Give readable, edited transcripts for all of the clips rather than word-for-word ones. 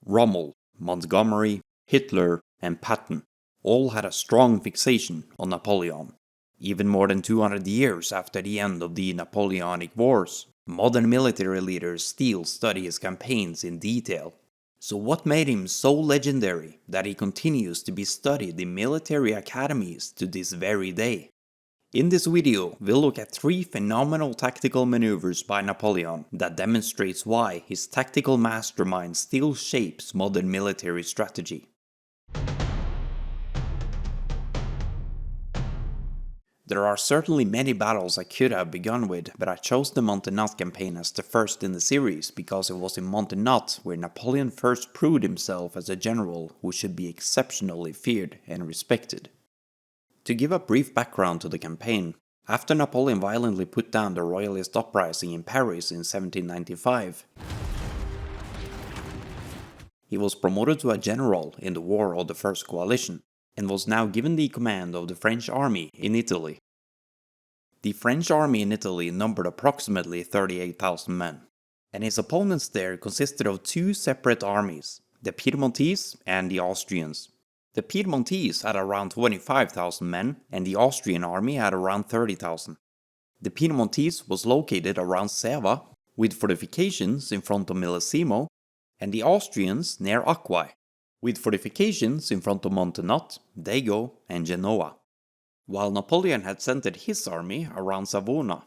Rommel, Montgomery, Hitler, and Patton all had a strong fixation on Napoleon. Even more than 200 years after the end of the Napoleonic Wars, modern military leaders still study his campaigns in detail. So what made him so legendary that he continues to be studied in military academies to this very day? In this video, we'll look at 3 phenomenal tactical maneuvers by Napoleon that demonstrates why his tactical mastermind still shapes modern military strategy. There are certainly many battles I could have begun with, but I chose the Montenotte campaign as the first in the series because it was in Montenotte where Napoleon first proved himself as a general who should be exceptionally feared and respected. To give a brief background to the campaign, after Napoleon violently put down the royalist uprising in Paris in 1795, he was promoted to a general in the War of the First Coalition, and was now given the command of the French army in Italy. The French army in Italy numbered approximately 38,000 men, and his opponents there consisted of 2 separate armies, the Piedmontese and the Austrians. The Piedmontese had around 25,000 men, and the Austrian army had around 30,000. The Piedmontese was located around Serva, with fortifications in front of Millesimo, and the Austrians near Acquae, with fortifications in front of Montenotte, Dago, and Genoa, while Napoleon had centered his army around Savona.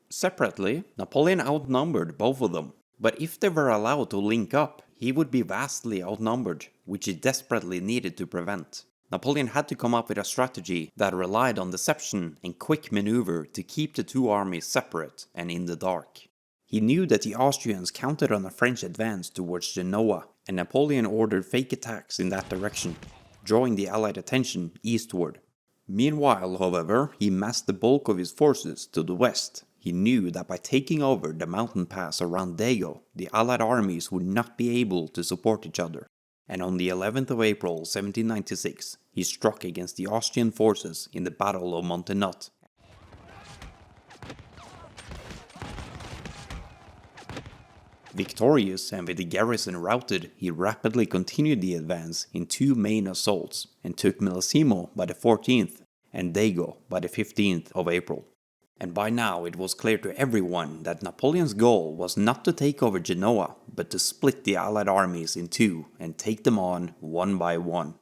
Separately, Napoleon outnumbered both of them, but if they were allowed to link up, he would be vastly outnumbered, which he desperately needed to prevent. Napoleon had to come up with a strategy that relied on deception and quick maneuver to keep the 2 armies separate and in the dark. He knew that the Austrians counted on a French advance towards Genoa, and Napoleon ordered fake attacks in that direction, drawing the Allied attention eastward. Meanwhile, however, he massed the bulk of his forces to the west. He knew that by taking over the mountain pass around Dago, the Allied armies would not be able to support each other. And on the 11th of April 1796, he struck against the Austrian forces in the Battle of Montenotte. Victorious and with the garrison routed, he rapidly continued the advance in 2 main assaults and took Millesimo by the 14th and Dago by the 15th of April. And by now it was clear to everyone that Napoleon's goal was not to take over Genoa, but to split the Allied armies in 2 and take them on one by one.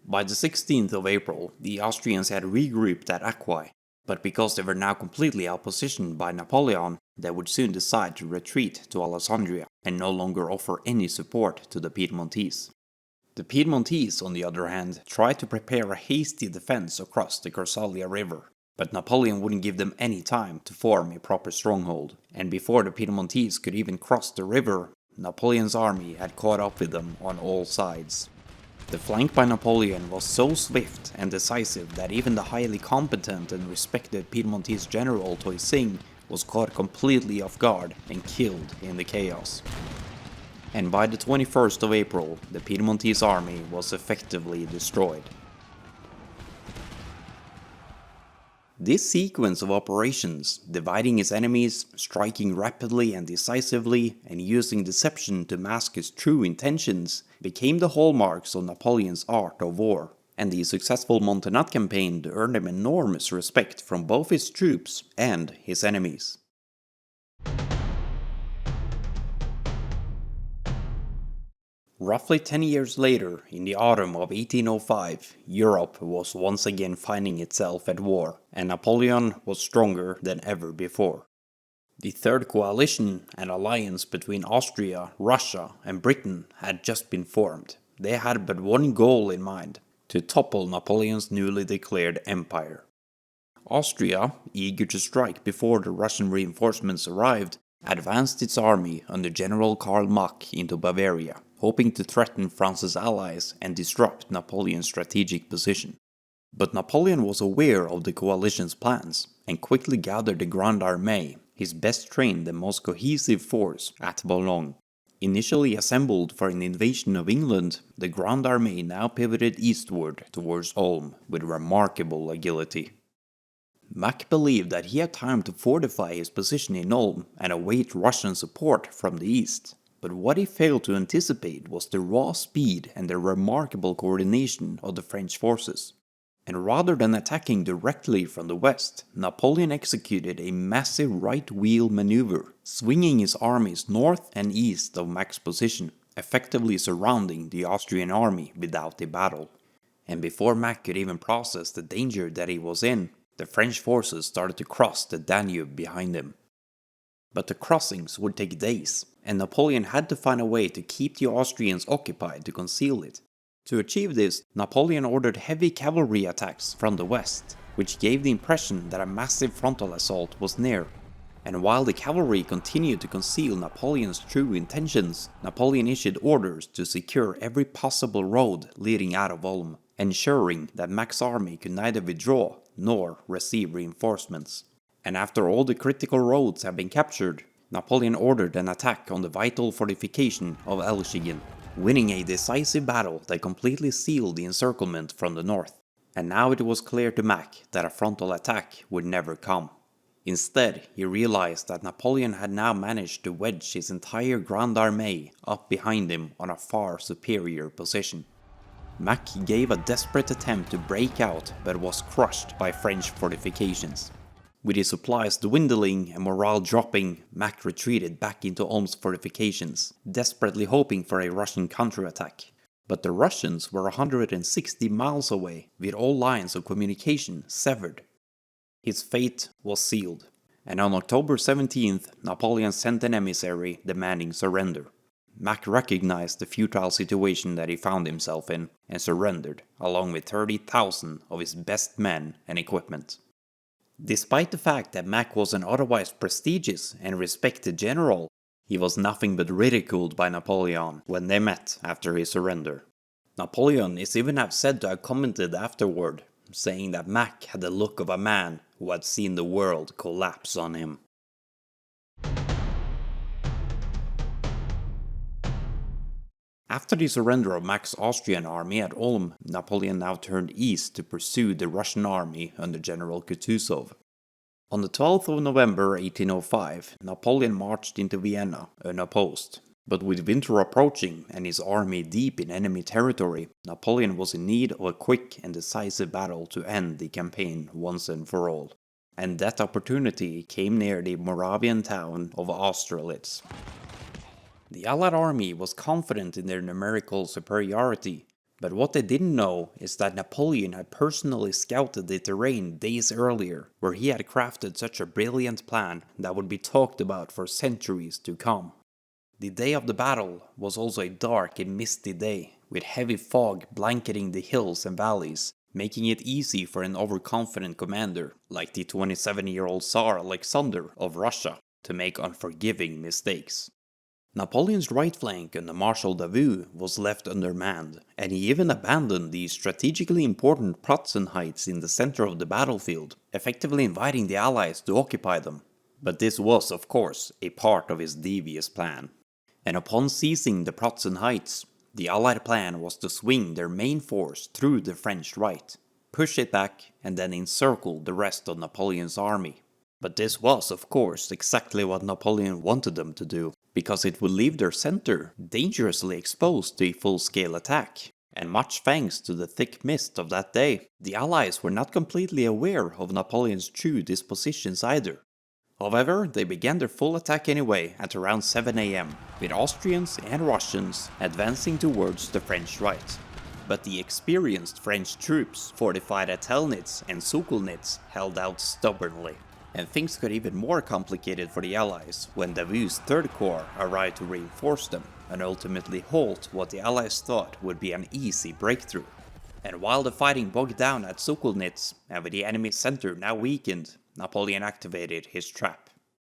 By the 16th of April, the Austrians had regrouped at Acquae, but because they were now completely outpositioned by Napoleon, they would soon decide to retreat to Alessandria and no longer offer any support to the Piedmontese. The Piedmontese, on the other hand, tried to prepare a hasty defense across the Corsalia River, but Napoleon wouldn't give them any time to form a proper stronghold, and before the Piedmontese could even cross the river, Napoleon's army had caught up with them on all sides. The flank by Napoleon was so swift and decisive that even the highly competent and respected Piedmontese general Toising was caught completely off guard and killed in the chaos. And by the 21st of April, the Piedmontese army was effectively destroyed. This sequence of operations, dividing his enemies, striking rapidly and decisively, and using deception to mask his true intentions, became the hallmarks of Napoleon's art of war, and the successful Montenotte campaign earned him enormous respect from both his troops and his enemies. Roughly 10 years later, in the autumn of 1805, Europe was once again finding itself at war, and Napoleon was stronger than ever before. The Third Coalition, an alliance between Austria, Russia, and Britain, had just been formed. They had but one goal in mind: to topple Napoleon's newly declared empire. Austria, eager to strike before the Russian reinforcements arrived, advanced its army under General Karl Mack into Bavaria, hoping to threaten France's allies and disrupt Napoleon's strategic position. But Napoleon was aware of the coalition's plans and quickly gathered the Grande Armée, his best trained and most cohesive force, at Boulogne. Initially assembled for an invasion of England, the Grande Armée now pivoted eastward towards Ulm with remarkable agility. Mack believed that he had time to fortify his position in Ulm and await Russian support from the east, But what he failed to anticipate was the raw speed and the remarkable coordination of the French forces. And rather than attacking directly from the west, Napoleon executed a massive right wheel maneuver, swinging his armies north and east of Mack's position, effectively surrounding the Austrian army without a battle. And before Mack could even process the danger that he was in, the French forces started to cross the Danube behind him. But the crossings would take days, and Napoleon had to find a way to keep the Austrians occupied to conceal it. To achieve this, Napoleon ordered heavy cavalry attacks from the west, which gave the impression that a massive frontal assault was near. And while the cavalry continued to conceal Napoleon's true intentions, Napoleon issued orders to secure every possible road leading out of Ulm, ensuring that Mack's army could neither withdraw nor receive reinforcements. And after all the critical roads had been captured, Napoleon ordered an attack on the vital fortification of Elchingen, winning a decisive battle that completely sealed the encirclement from the north. And now it was clear to Mack that a frontal attack would never come. Instead, he realized that Napoleon had now managed to wedge his entire Grande Armée up behind him on a far superior position. Mack gave a desperate attempt to break out but was crushed by French fortifications. With his supplies dwindling and morale dropping, Mack retreated back into Ulm's fortifications, desperately hoping for a Russian counterattack. But the Russians were 160 miles away, with all lines of communication severed. His fate was sealed, and on October 17th, Napoleon sent an emissary demanding surrender. Mack recognized the futile situation that he found himself in and surrendered, along with 30,000 of his best men and equipment. Despite the fact that Mack was an otherwise prestigious and respected general, he was nothing but ridiculed by Napoleon when they met after his surrender. Napoleon is even said to have commented afterward, saying that Mack had the look of a man who had seen the world collapse on him. After the surrender of Mack's Austrian army at Ulm, Napoleon now turned east to pursue the Russian army under General Kutuzov. On the 12th of November 1805, Napoleon marched into Vienna unopposed. But with winter approaching and his army deep in enemy territory, Napoleon was in need of a quick and decisive battle to end the campaign once and for all. And that opportunity came near the Moravian town of Austerlitz. The Allied army was confident in their numerical superiority, but what they didn't know is that Napoleon had personally scouted the terrain days earlier, where he had crafted such a brilliant plan that would be talked about for centuries to come. The day of the battle was also a dark and misty day, with heavy fog blanketing the hills and valleys, making it easy for an overconfident commander, like the 27-year-old Tsar Alexander of Russia, to make unforgiving mistakes. Napoleon's right flank under Marshal Davout was left undermanned, and he even abandoned the strategically important Pratzen heights in the center of the battlefield, effectively inviting the Allies to occupy them. But this was, of course, a part of his devious plan. And upon seizing the Pratzen heights, the Allied plan was to swing their main force through the French right, push it back, and then encircle the rest of Napoleon's army. But this was, of course, exactly what Napoleon wanted them to do, because it would leave their center dangerously exposed to a full-scale attack. And much thanks to the thick mist of that day, the Allies were not completely aware of Napoleon's true dispositions either. However, they began their full attack anyway at around 7 AM, with Austrians and Russians advancing towards the French right. But the experienced French troops fortified at Telnitz and Sokolnitz held out stubbornly. And things got even more complicated for the Allies when Davout's Third Corps arrived to reinforce them and ultimately halt what the Allies thought would be an easy breakthrough. And while the fighting bogged down at Sokolnitz, and with the enemy center now weakened, Napoleon activated his trap.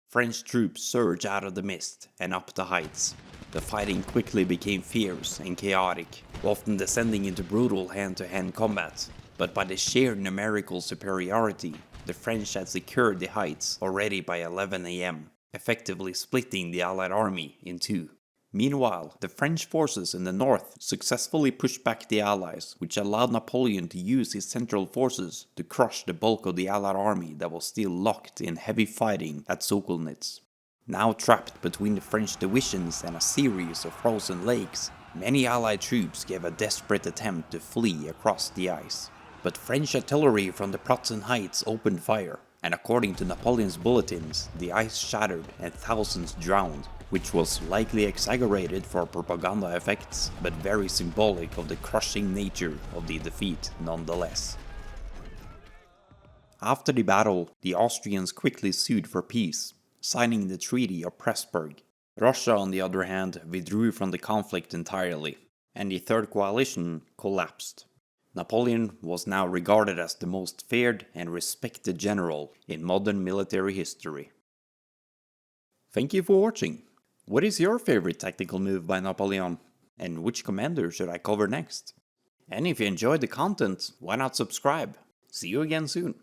French troops surged out of the mist and up the heights. The fighting quickly became fierce and chaotic, often descending into brutal hand-to-hand combat. But by the sheer numerical superiority, the French had secured the heights already by 11 AM, effectively splitting the Allied army in two. Meanwhile, the French forces in the north successfully pushed back the Allies, which allowed Napoleon to use his central forces to crush the bulk of the Allied army that was still locked in heavy fighting at Sokolnitz. Now trapped between the French divisions and a series of frozen lakes, many Allied troops gave a desperate attempt to flee across the ice. But French artillery from the Pratzen Heights opened fire, and according to Napoleon's bulletins, the ice shattered and thousands drowned, which was likely exaggerated for propaganda effects, but very symbolic of the crushing nature of the defeat nonetheless. After the battle, the Austrians quickly sued for peace, signing the Treaty of Pressburg. Russia, on the other hand, withdrew from the conflict entirely, and the Third Coalition collapsed. Napoleon was now regarded as the most feared and respected general in modern military history. Thank you for watching. What is your favorite tactical move by Napoleon? And which commander should I cover next? And if you enjoyed the content, why not subscribe? See you again soon.